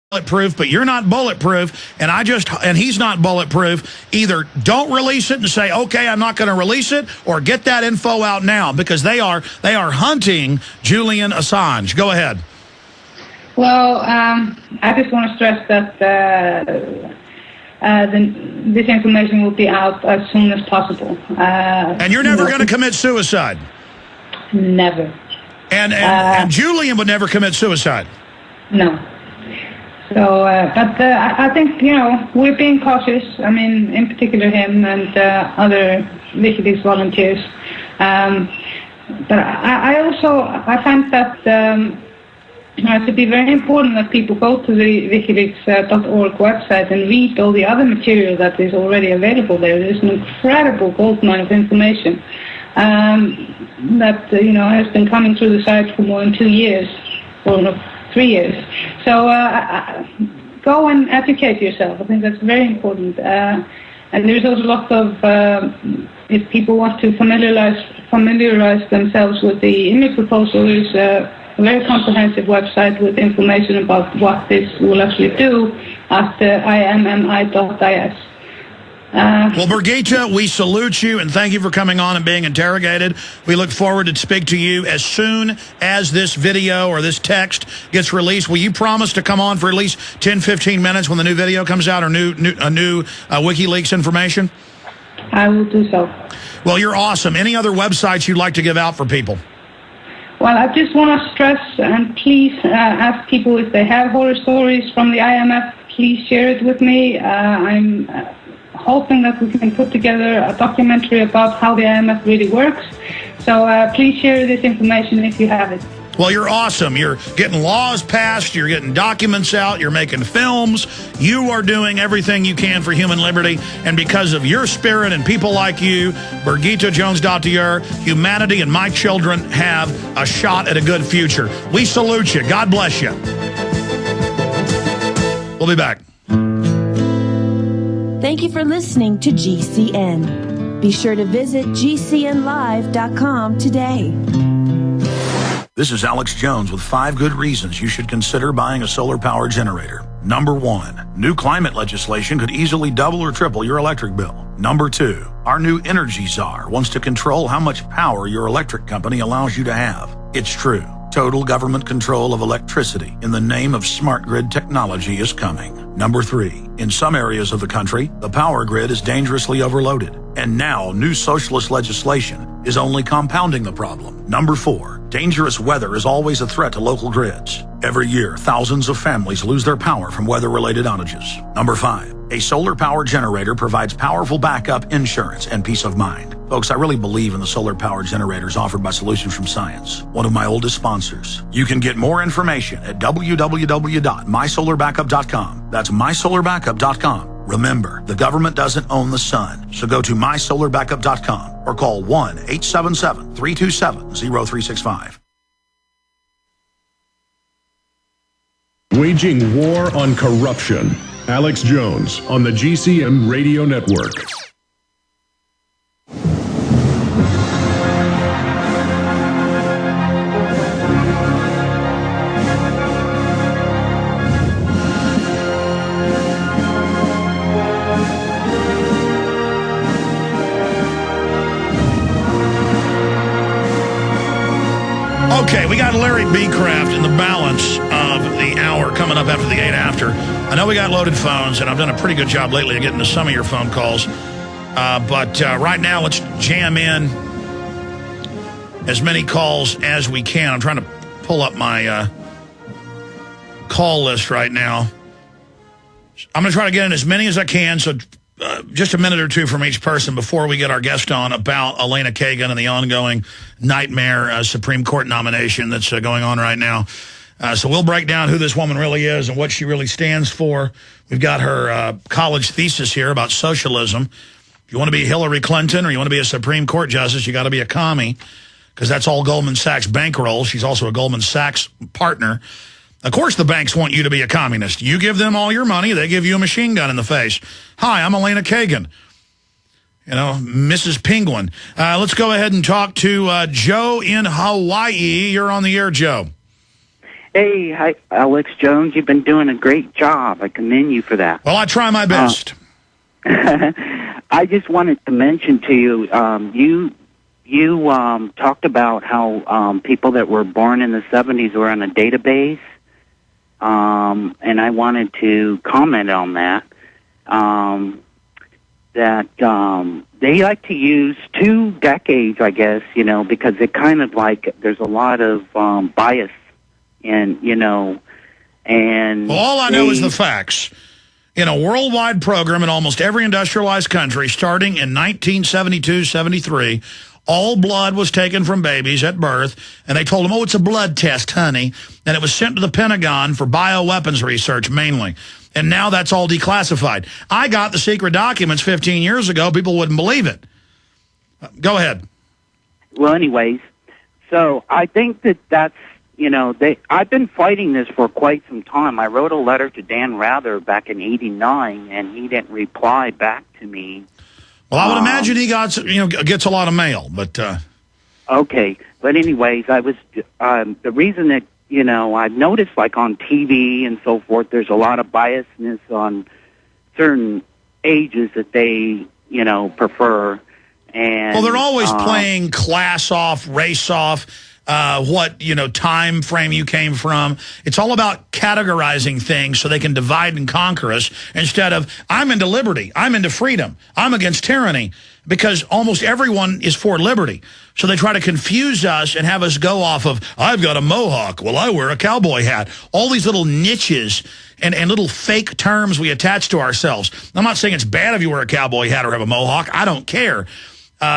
bulletproof, but you're not bulletproof, and he's not bulletproof. Either don't release it and say, okay, I'm not going to release it, or get that info out now, because they are hunting Julian Assange. Go ahead. Well, I just want to stress that this information will be out as soon as possible. And you're never going to commit suicide? Never. And Julian would never commit suicide? No. So, but I think, we're being cautious. I mean, in particular him and other WikiLeaks volunteers. But I find that it would be very important that people go to the WikiLeaks.org website and read all the other material that is already available there. There's an incredible goldmine of information that, has been coming through the site for more than 2 years, or 3 years. So go and educate yourself. I think that's very important. And there's also a lot of, if people want to familiarize themselves with the image proposal, there's a very comprehensive website with information about what this will actually do at immi.is. Well, Birgitta, we salute you and thank you for coming on and being interrogated. We look forward to speak to you as soon as this video or this text gets released. Will you promise to come on for at least 10, 15 minutes when the new video comes out, or new WikiLeaks information? I will do so. Well, you're awesome. Any other websites you'd like to give out for people? Well, I just want to stress, and please ask people if they have horror stories from the IMF, please share it with me. I'm hoping that we can put together a documentary about how the IMF really works. So please share this information if you have it. Well, you're awesome. You're getting laws passed. You're getting documents out. You're making films. You are doing everything you can for human liberty. And because of your spirit and people like you, Birgitta Jones-Dottir, humanity and my children have a shot at a good future. We salute you. God bless you. We'll be back. Thank you for listening to GCN. Be sure to visit GCNlive.com today. This is Alex Jones with 5 good reasons you should consider buying a solar power generator. Number 1, new climate legislation could easily double or triple your electric bill. Number 2, our new energy czar wants to control how much power your electric company allows you to have. It's true. Total government control of electricity in the name of smart grid technology is coming. Number 3, in some areas of the country, the power grid is dangerously overloaded. And now new socialist legislation is only compounding the problem. Number 4, dangerous weather is always a threat to local grids. Every year, thousands of families lose their power from weather-related outages. Number 5, a solar power generator provides powerful backup insurance and peace of mind. Folks, I really believe in the solar power generators offered by Solutions from Science, one of my oldest sponsors. You can get more information at www.mysolarbackup.com. That's mysolarbackup.com. Remember, the government doesn't own the sun, so go to mysolarbackup.com or call 1-877-327-0365. Waging war on corruption. Alex Jones on the GCN Radio Network. Okay, we got Larry B. Craft in the balance of the hour coming up after the 8 after. I know we got loaded phones, and I've done a pretty good job lately of getting to some of your phone calls. But right now, let's jam in as many calls as we can. I'm trying to pull up my call list right now. I'm going to try to get in as many as I can, so just a minute or two from each person before we get our guest on about Elena Kagan and the ongoing nightmare Supreme Court nomination that's going on right now. So we'll break down who this woman really is and what she really stands for. We've got her college thesis here about socialism. If you want to be Hillary Clinton or you want to be a Supreme Court justice, you got to be a commie, because that's all Goldman Sachs bankroll. She's also a Goldman Sachs partner. Of course the banks want you to be a communist. You give them all your money, they give you a machine gun in the face. Hi, I'm Elena Kagan. Mrs. Penguin. Let's go ahead and talk to Joe in Hawaii. You're on the air, Joe. Hey, hi, Alex Jones. You've been doing a great job. I commend you for that. Well, I try my best. I just wanted to mention to you, you talked about how people that were born in the 70s were on a database, and I wanted to comment on that. They like to use 2 decades, I guess, because it kind of like there's a lot of bias, and well, all I know is the facts. In a worldwide program in almost every industrialized country, starting in 1972-73, all blood was taken from babies at birth, and they told them, oh, it's a blood test, honey. And it was sent to the Pentagon for bioweapons research, mainly. And now that's all declassified. I got the secret documents 15 years ago. People wouldn't believe it. Go ahead. Well, anyways, so I think that's, I've been fighting this for quite some time. I wrote a letter to Dan Rather back in '89, and he didn't reply back to me. Well, I would imagine he gets a lot of mail, but... Okay, but anyways, I was, the reason that, I've noticed, like, on TV and so forth, there's a lot of biasness on certain ages that they, prefer, and... Well, they're always playing class off, race off, what, time frame you came from. It's all about categorizing things so they can divide and conquer us instead of, I'm into liberty, I'm into freedom, I'm against tyranny, because almost everyone is for liberty. So they try to confuse us and have us go off of, I've got a mohawk, well, I wear a cowboy hat. All these little niches and little fake terms we attach to ourselves. I'm not saying it's bad if you wear a cowboy hat or have a mohawk. I don't care.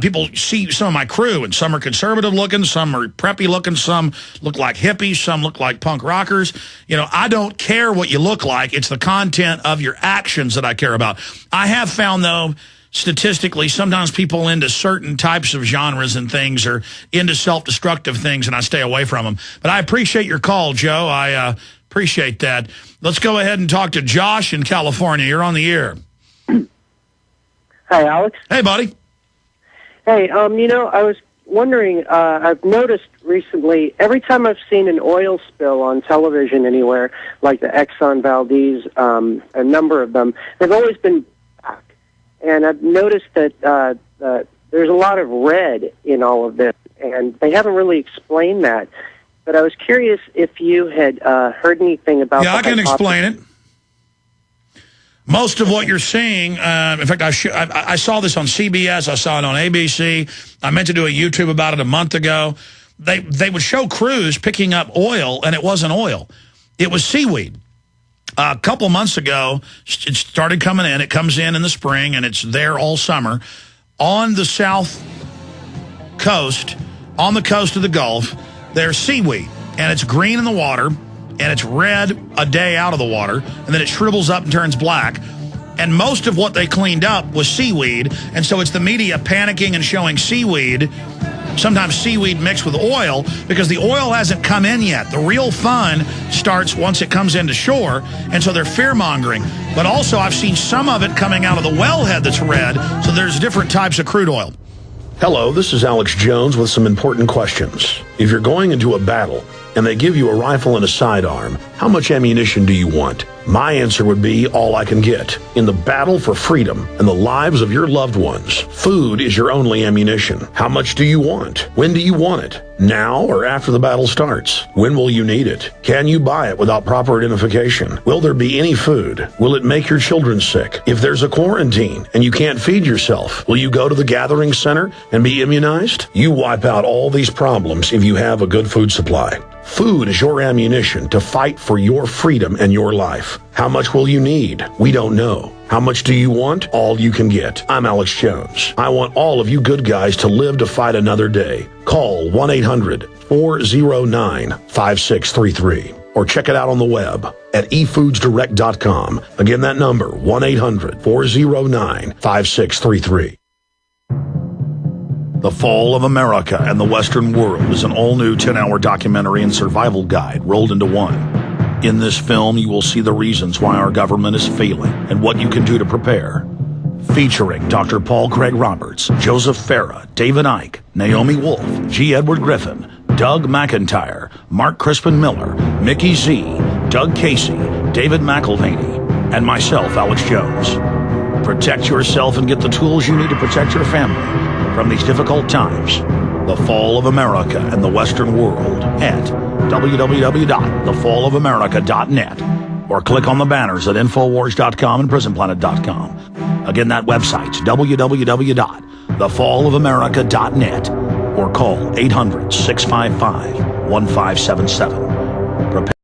People see some of my crew, and some are conservative-looking, some are preppy-looking, some look like hippies, some look like punk rockers. I don't care what you look like. It's the content of your actions that I care about. I have found, though, statistically, sometimes people into certain types of genres and things are into self-destructive things, and I stay away from them. But I appreciate your call, Joe. I appreciate that. Let's go ahead and talk to Josh in California. You're on the air. Hi, Alex. Hey, buddy. Hey, I was wondering, I've noticed recently, every time I've seen an oil spill on television anywhere, like the Exxon Valdez, a number of them, they've always been black. And I've noticed that there's a lot of red in all of this, and they haven't really explained that. But I was curious if you had heard anything about I can explain it. Most of what you're seeing, in fact, I saw this on CBS, I saw it on ABC, I meant to do a YouTube about it a month ago. They would show crews picking up oil, and it wasn't oil. It was seaweed. A couple months ago, it started coming in. It comes in the spring, and it's there all summer. On the south coast, on the coast of the Gulf, there's seaweed, and it's green in the water, and it's red a day out of the water, and then it shrivels up and turns black. And most of what they cleaned up was seaweed, and so it's the media panicking and showing seaweed, sometimes seaweed mixed with oil, because the oil hasn't come in yet. The real fun starts once it comes into shore, and so they're fear-mongering. But also I've seen some of it coming out of the wellhead that's red, so there's different types of crude oil. Hello, this is Alex Jones with some important questions. If you're going into a battle and they give you a rifle and a sidearm, how much ammunition do you want? My answer would be all I can get. In the battle for freedom and the lives of your loved ones, food is your only ammunition. How much do you want? When do you want it? Now or after the battle starts? When will you need it? Can you buy it without proper identification? Will there be any food? Will it make your children sick? If there's a quarantine and you can't feed yourself, will you go to the gathering center and be immunized? You wipe out all these problems if you have a good food supply. Food is your ammunition to fight for your freedom and your life. How much will you need? We don't know. How much do you want? All you can get. I'm Alex Jones. I want all of you good guys to live to fight another day. Call 1-800-409-5633 or check it out on the web at efoodsdirect.com. Again, that number, 1-800-409-5633. The Fall of America and the Western World is an all-new 10-hour documentary and survival guide rolled into one. In this film, you will see the reasons why our government is failing and what you can do to prepare. Featuring Dr. Paul Craig Roberts, Joseph Farah, David Icke, Naomi Wolf, G. Edward Griffin, Doug McIntyre, Mark Crispin Miller, Mickey Z, Doug Casey, David McElvaney, and myself, Alex Jones. Protect yourself and get the tools you need to protect your family from these difficult times. The Fall of America and the Western World at www.thefallofamerica.net, or click on the banners at Infowars.com and PrisonPlanet.com. Again, that website's www.thefallofamerica.net, or call 800-655-1577.